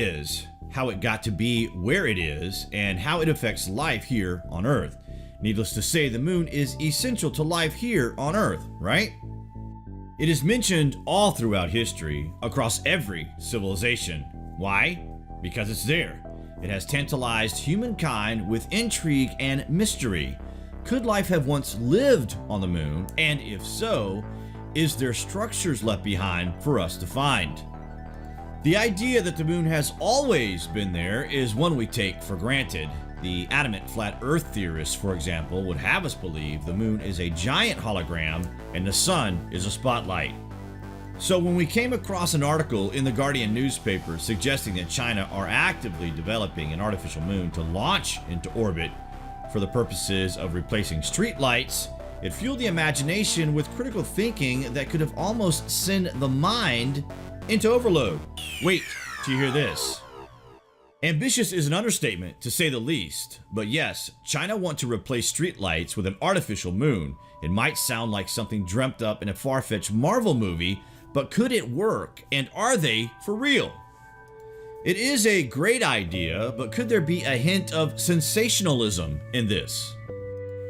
is, how it got to be where it is, and how it affects life here on Earth. Needless to say, the moon is essential to life here on Earth, right? It is mentioned all throughout history, across every civilization. Why? Because it's there. It has tantalized humankind with intrigue and mystery. Could life have once lived on the moon? And if so, is there structures left behind for us to find? The idea that the moon has always been there is one we take for granted. The adamant flat earth theorists, for example, would have us believe the moon is a giant hologram and the sun is a spotlight. So when we came across an article in the Guardian newspaper suggesting that China are actively developing an artificial moon to launch into orbit for the purposes of replacing streetlights, it fueled the imagination with critical thinking that could have almost sent the mind into overload. Wait till you hear this. Ambitious is an understatement, to say the least. But yes, China want to replace streetlights with an artificial moon. It might sound like something dreamt up in a far-fetched Marvel movie, but could it work? And are they for real? It is a great idea, but could there be a hint of sensationalism in this?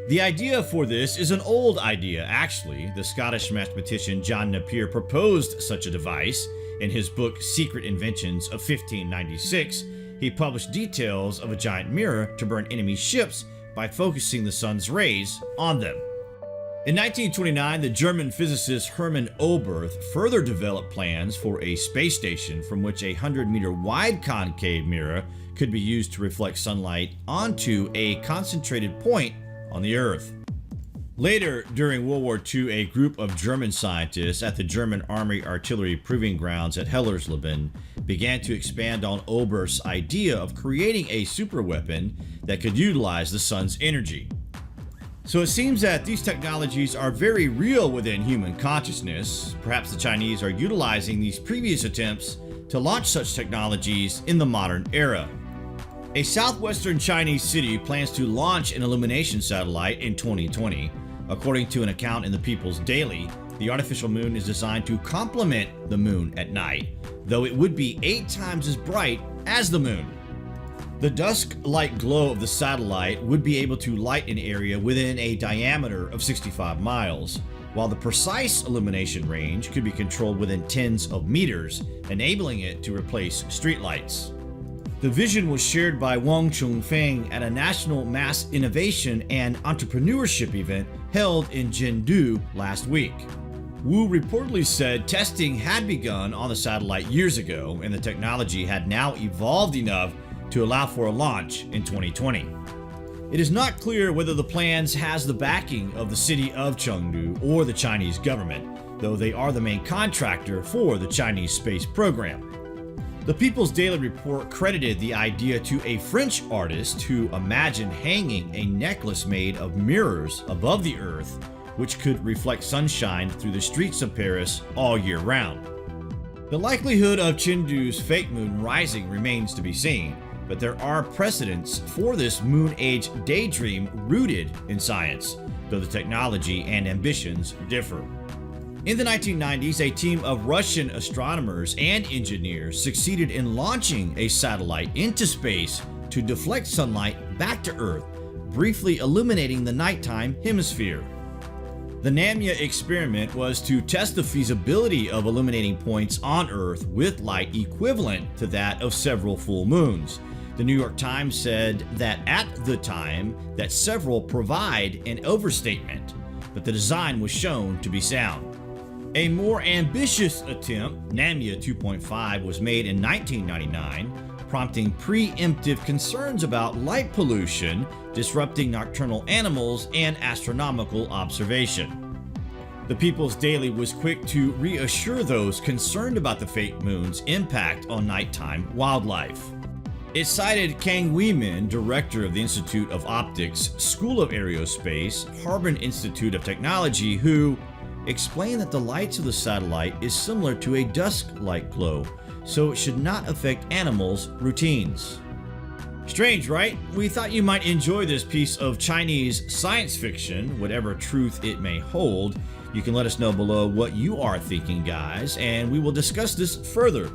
The idea for this is an old idea, actually. The Scottish mathematician John Napier proposed such a device. In his book Secret Inventions of 1596, he published details of a giant mirror to burn enemy ships by focusing the sun's rays on them. In 1929, the German physicist Hermann Oberth further developed plans for a space station from which a 100-meter wide concave mirror could be used to reflect sunlight onto a concentrated point on the Earth. Later, during World War II, a group of German scientists at the German Army Artillery Proving Grounds at Hellersleben began to expand on Oberth's idea of creating a superweapon that could utilize the sun's energy. So it seems that these technologies are very real within human consciousness. Perhaps the Chinese are utilizing these previous attempts to launch such technologies in the modern era. A southwestern Chinese city plans to launch an illumination satellite in 2020. According to an account in the People's Daily, the artificial moon is designed to complement the moon at night, though it would be 8 times as bright as the moon. The dusk-like glow of the satellite would be able to light an area within a diameter of 65 miles, while the precise illumination range could be controlled within tens of meters, enabling it to replace streetlights. The vision was shared by Wang Chongfeng at a National Mass Innovation and Entrepreneurship event held in Chengdu last week. Wu reportedly said testing had begun on the satellite years ago, and the technology had now evolved enough to allow for a launch in 2020. It is not clear whether the plans has the backing of the city of Chengdu or the Chinese government, though they are the main contractor for the Chinese space program. The People's Daily Report credited the idea to a French artist who imagined hanging a necklace made of mirrors above the Earth, which could reflect sunshine through the streets of Paris all year round. The likelihood of Chengdu's fake moon rising remains to be seen, but there are precedents for this moon age daydream rooted in science, though the technology and ambitions differ. In the 1990s, a team of Russian astronomers and engineers succeeded in launching a satellite into space to deflect sunlight back to Earth, briefly illuminating the nighttime hemisphere. The Namya experiment was to test the feasibility of illuminating points on Earth with light equivalent to that of several full moons. The New York Times said that at the time that several provide an overstatement, but the design was shown to be sound. A more ambitious attempt, Namya 2.5, was made in 1999, prompting preemptive concerns about light pollution, disrupting nocturnal animals, and astronomical observation. The People's Daily was quick to reassure those concerned about the fake moon's impact on nighttime wildlife. It cited Kang Weimin, director of the Institute of Optics, School of Aerospace, Harbin Institute of Technology, who explained that the lights of the satellite is similar to a dusk-like glow, so it should not affect animals' routines. Strange, right? We thought you might enjoy this piece of Chinese science fiction, whatever truth it may hold. You can let us know below what you are thinking, guys, and we will discuss this further